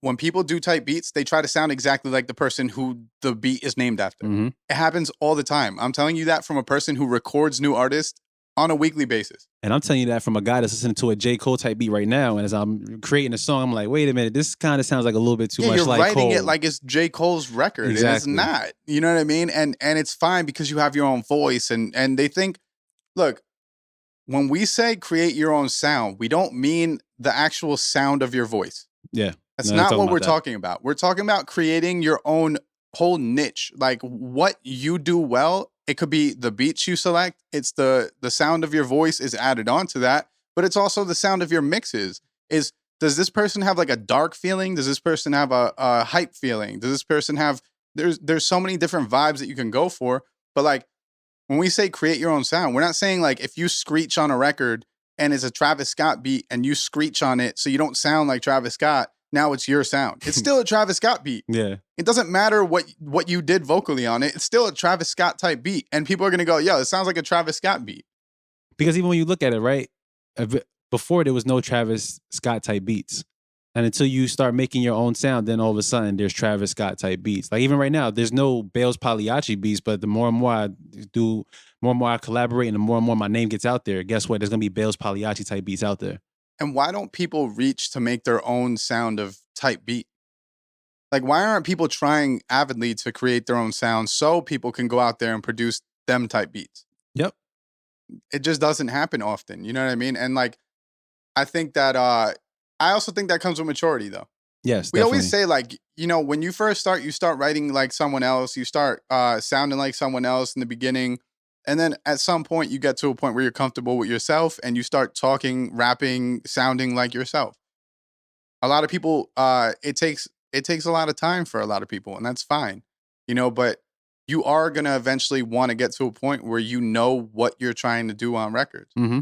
when people do type beats, they try to sound exactly like the person who the beat is named after. Mm-hmm. It happens all the time. I'm telling you that from a person who records new artists on a weekly basis. And I'm telling you that from a guy that's listening to a J. Cole type beat right now. And as I'm creating a song, I'm like, wait a minute, this kind of sounds like a little bit too much you're like writing Cole. it like it's J. Cole's record. Exactly. And it's not. You know what I mean? And it's fine because you have your own voice. And they think, look, when we say create your own sound, we don't mean the actual sound of your voice. Yeah. That's not what we're talking about. We're talking about creating your own whole niche. Like what you do well. It could be the beats you select. It's the sound of your voice is added onto that, but it's also the sound of your mixes. Does this person have like a dark feeling? Does this person have a hype feeling? Does this person have, there's so many different vibes that you can go for. But like when we say create your own sound, we're not saying like if you screech on a record and it's a Travis Scott beat and you screech on it so you don't sound like Travis Scott, now it's your sound. It's still a Travis Scott beat. Yeah. It doesn't matter what you did vocally on it. It's still a Travis Scott type beat. And people are going to go, yo, it sounds like a Travis Scott beat. Because even when you look at it, right, before there was no Travis Scott type beats. And until you start making your own sound, then all of a sudden there's Travis Scott type beats. Like even right now, there's no Bailz Pagliacci beats, but the more and more I do, more and more I collaborate and the more my name gets out there, guess what? There's going to be Bailz Pagliacci type beats out there. And why don't people reach to make their own sound of type beat? Like, why aren't people trying avidly to create their own sound so people can go out there and produce them type beats? Yep. It just doesn't happen often. You know what I mean? And like, I think that, I also think that comes with maturity though. Yes, we always say like, you know, when you first start, you start writing like someone else, you start sounding like someone else in the beginning. And then at some point you get to a point where you're comfortable with yourself and you start talking, rapping, sounding like yourself. A lot of people, it takes a lot of time for a lot of people, and that's fine, you know, but you are going to eventually want to get to a point where you know what you're trying to do on records. Mm-hmm.